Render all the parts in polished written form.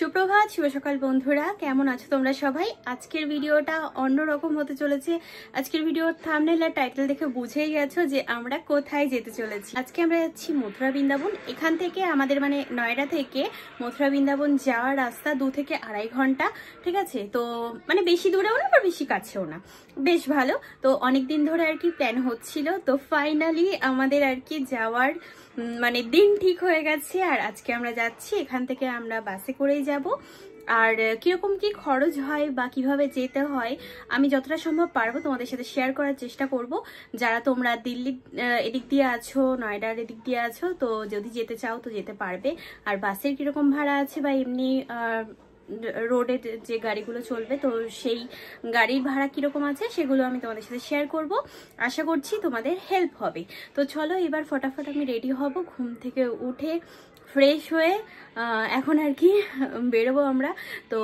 সুপ্রভাত, শুভ সকাল বন্ধুরা, কেমন আছো তোমরা সবাই? আজকের ভিডিওটা অন্যরকম হতে চলেছে। আজকের ভিডিওর থাম্বনেল আর টাইটেল দেখে বুঝেই গেছো যে আমরা কোথায় যেতে চলেছি। আজকে আমরা যাচ্ছি মথুরা বৃন্দাবন। এখান থেকে আমাদের নয়ডা থেকে মথুরা বৃন্দাবন যাওয়ার রাস্তা 2 থেকে 2.5 ঘন্টা, ঠিক আছে? তো বেশি দূরেও না আবার বেশি কাছেও না, বেশ ভালো। তো অনেকদিন ধরে আর কি প্ল্যান হচ্ছিল, তো ফাইনালি আমাদের আর কি যাওয়ার দিন ঠিক হয়ে গেছে। আর আজকে আমরা যাচ্ছি, এখান থেকে আমরা বাসে করেই যাব। আর কিরকম কি খরচ হয় বা কিভাবে যেতে হয় আমি যতটা সম্ভব পারবো তোমাদের সাথে শেয়ার করার চেষ্টা করব। যারা তোমরা দিল্লি এদিক দিয়ে আছো, নয়ডার এদিক দিয়ে আছো, তো যদি যেতে চাও তো যেতে পারবে। আর বাসের কিরকম ভাড়া আছে বা এমনি রোডে যে গাড়িগুলো চলবে তো সেই গাড়ির ভাড়া কিরকম আছে সেগুলো আমি তোমাদের সাথে শেয়ার করব। আশা করছি তোমাদের হেল্প হবে। তো চলো এবার ফটাফট আমি রেডি হব, ঘুম থেকে উঠে ফ্রেশ হয়ে এখন আর কি বেরোবো আমরা। তো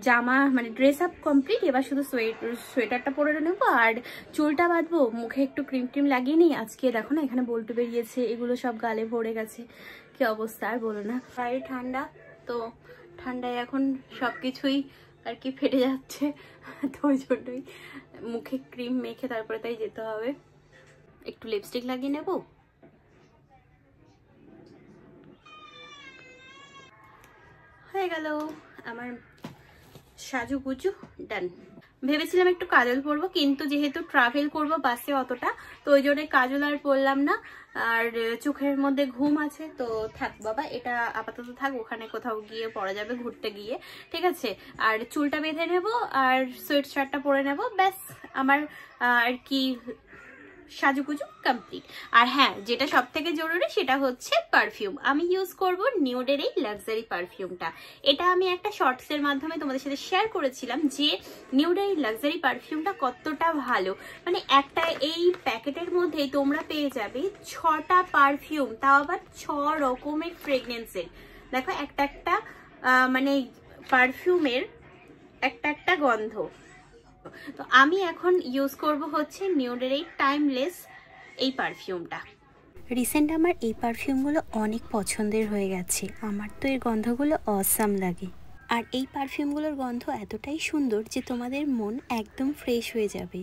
জামা ড্রেস আপ কমপ্লিট, এবার শুধু সোয়েটারটা পরে নেবো আর চুলটা বাঁধবো, মুখে একটু ক্রিম টিম লাগিয়ে নিই। আজকে দেখো না এখানে বল্টু বেরিয়েছে, এগুলো সব গালে ভরে গেছে, কি অবস্থা আর বলো না। বাইরে ঠান্ডা, তো ঠান্ডায় এখন সবকিছুই আর কি ফেটে যাচ্ছে, তো ওই জন্যই মুখে ক্রিম মেখে তারপরে তাই যেতে হবে। একটু লিপস্টিক লাগিয়ে নেব। হয়ে গেল আমার সাজুগুজু ডান। ভেবেছিলাম একটু কাজল পরবো, কিন্তু যেহেতু ট্রাভেল করব বাসে অতটা, তো ওই জন্য কাজল আর পরলাম না। আর চোখের মধ্যে ঘুম আছে, তো থাক বাবা, এটা আপাতত থাক, ওখানে কোথাও গিয়ে পরা যাবে ঘুরতে গিয়ে, ঠিক আছে? আর চুলটা বেঁধে নেব আর সোয়েট শার্টটা পরে নেব, ব্যাস আমার আর কি সাজুগুজু কমপ্লিট। আর হ্যাঁ, যেটা সব থেকে জরুরি সেটা হচ্ছে পারফিউম। আমি ইউজ করব নিউডের এই লাক্সারি পারফিউমটা। এটা আমি একটা শর্টসের মাধ্যমে তোমাদের সাথে শেয়ার করেছিলাম যে নিউডের এই লাক্সারি পারফিউমটা কতটা ভালো। একটা এই প্যাকেটের মধ্যেই তোমরা পেয়ে যাবে 6টা পারফিউম, তাও আবার 6 রকমের ফ্রেগনেন্সের। দেখো একটা পারফিউমের একটা গন্ধ। তো আমি এখন ইউজ করব হচ্ছে নিউডের এই টাইমলেস এই পারফিউমটা। রিসেন্ট আমার এই পারফিউমগুলো অনেক পছন্দের হয়ে গেছে, আমার তো এর গন্ধগুলো অসাম লাগে। আর এই পারফিউমগুলোর গন্ধ এতটাই সুন্দর যে তোমাদের মন একদম ফ্রেশ হয়ে যাবে।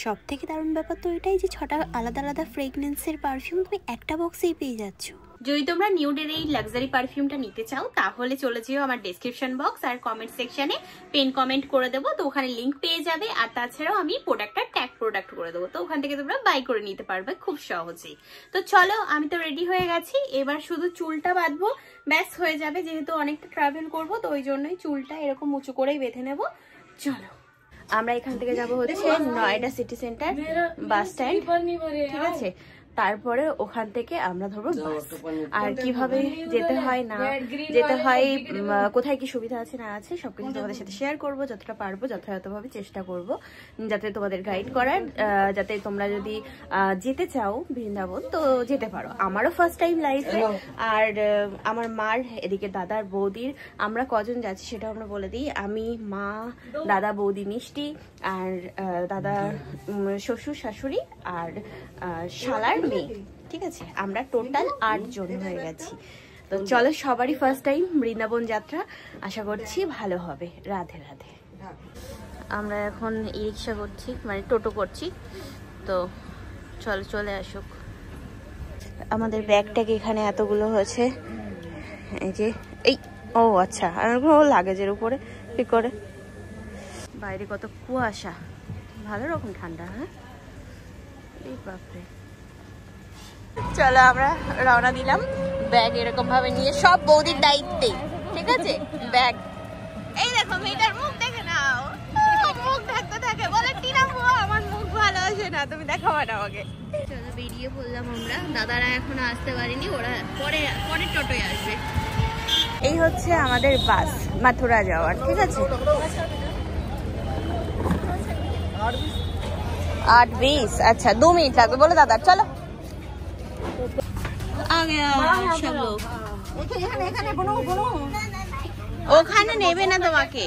সব থেকে দারুণ ব্যাপার তো এটাই যে 6টা আলাদা আলাদা ফ্রেগনেন্সের পারফিউম তুমি একটা বক্সেই পেয়ে যাচ্ছ। যদি তোমরা নিউডের এই লাক্সারি পারফিউমটা নিতে চাও তাহলে চলে যেও আমার ডেসক্রিপশন বক্স আর কমেন্ট সেকশনে, পেন কমেন্ট করে দেবো, তো ওখানে লিঙ্ক পেয়ে যাবে। আর তাছাড়াও আমি প্রোডাক্টটা ট্যাগ প্রোডাক্ট করে দেবো, তো ওখান থেকে তোমরা বাই করে নিতে পারবে খুব সহজেই। তো চলো, আমি তো রেডি হয়ে গেছি, এবার শুধু চুলটা বাঁধবো, ব্যাস হয়ে যাবে। যেহেতু অনেকটা ট্রাভেল করবো তো ওই জন্যই চুলটা এরকম উঁচু করেই বেঁধে নেবো। চলো আমরা এখান থেকে যাবো হচ্ছে Noida city centre bus stand, ঠিক আছে? তারপরে ওখান থেকে আমরা ধরবো বাস। আর কিভাবে যেতে হয় না যেতে হয়, কোথায় কি সুবিধা আছে না আছে সবকিছু তোমাদের সাথে শেয়ার করব, যতটা পারবো যথাযথভাবে চেষ্টা করব যাতে তোমাদের গাইড করার, যাতে তোমরা যদি যেতে চাও বৃন্দাবন তো যেতে পারো। আমারও ফার্স্ট টাইম লাইফে। আর আমার মার এদিকে দাদার বৌদির, আমরা কজন যাচ্ছি সেটা আমরা বলে দিই। আমি, মা, দাদা, বৌদি মিষ্টি, আর দাদা শ্বশুর শাশুড়ি আর শালার মেয়ে, ঠিক আছে? আমরা টোটাল 8 জন হয়ে গেছি। তো চলো, সবারই ফার্স্ট টাইম বৃন্দাবন যাত্রা, আশা করছি ভালো হবে। রাধে রাধে। আমরা এখন ই রিক্সা করছি, টোটো করছি, তো চলো চলে আসুক। আমাদের ব্যাগ ট্যাগ এখানে এতগুলো হয়েছে, এই যে এই, ও আচ্ছা, আর লাগেজের উপরে কি করে। বাইরে কত কুয়াশা, ভালো রকম ঠান্ডা। হ্যাঁ, এই বাপরে। চলো আমরা রওনা দিলাম, ব্যাগ এরকম ভাবে নিয়ে, সব বৌদির দায়িত্বে, ঠিক আছে? ব্যাগ এই দেখো, মেয়েটার মুখ দেখে নাও, মুখ ঢাকতে থাকে, বলে টিনা বুয়া আমার মুখ ভালো আসে না, তুমি দেখাবো না আমাকে। চলো বেরিয়ে পড়লাম আমরা, দাদারা এখনো আসতে পারেনি, ওরা পরে টোটোয় আসবে। এই হচ্ছে আমাদের বাস মথুরা যাওয়ার, ঠিক আছে? 8:20, আচ্ছা 2 মিনিট লাগবে বলে দাদা। চলো ওখানে নেবে না তোমাকে।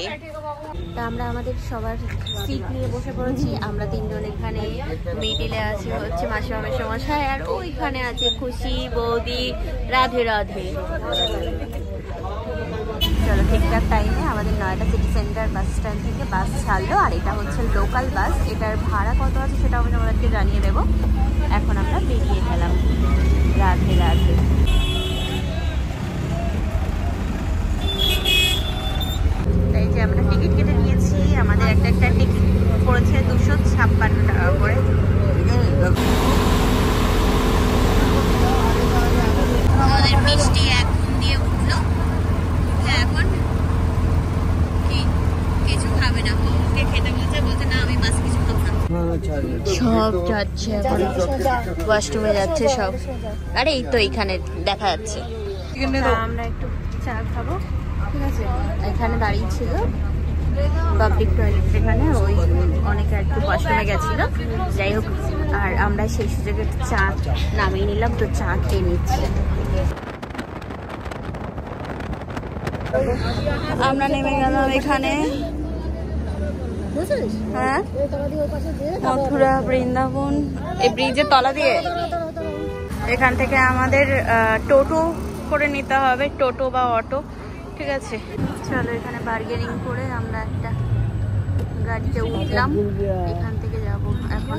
আমরা আমাদের সবার সিট নিয়ে বসে পড়েছি। আমরা 3 জন এখানে মিডিলে আছি হচ্ছে মাসিমামের সমস্যায়, আর ওইখানে আছে খুশি, বৌদি, রাধে রাধে। চলো ঠিকঠাক টাইমে আমাদের Noida city centre bus stand থেকে বাস ছাড়লো। আর এটা হচ্ছে লোকাল বাস, এটার ভাড়া কত আছে সেটা আমি তোমাদেরকে জানিয়ে দেবো। এখন আমরা বেরিয়ে গেলাম। রাধে রাধে। এই যে আমরা টিকিট কেটে নিয়েছি, আমাদের একটা টিকিট পড়েছে 256 টাকা করে। আমাদের মিষ্টি এখন দিয়ে উঠলো, এখন কিছু খাবে না, ওকে খেতে বলছে না আমি বাস কিছু খাবো না। সব যাচ্ছে এখন, ওয়াশরুমে যাচ্ছে সব। আরে এই তো এইখানে দেখা যাচ্ছে। আমরা একটু চা খাবো, ঠিক আছে? এখানে দাঁড়িয়ে ছিল পাবলিক টয়লেট, এখানে ওই অনেকে একটু ওয়াশরুমে গেছিল, যাই হোক। আর আমরা সেই সুযোগে চা নামিয়ে নিলাম, তো চা খেয়ে নিচ্ছি। আমরা নেমে গেলাম এখানে, হ্যাঁ মথুরা বৃন্দাবন, এই ব্রিজের তলা দিয়ে। এখান থেকে আমাদের টোটো করে নিতে হবে, টোটো বা অটো, ঠিক আছে? চলো এখানে বার্গেনিং করে আমরা একটা গাড়িতে উঠলাম, এখান থেকে যাব। এখন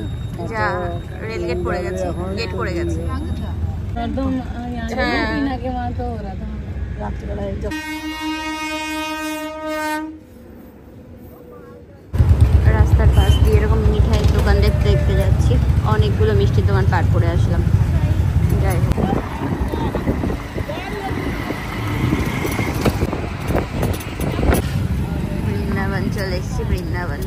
যা রেলগেট পড়ে গেছে, গেট পড়ে গেছে। রাস্তার পাশ দিয়ে এরকম মিঠাই দোকান দেখতে দেখতে যাচ্ছি, অনেকগুলো মিষ্টির দোকান পার করে আসলাম। যাই হোক, বৃন্দাবন চলে এসেছি, বৃন্দাবন।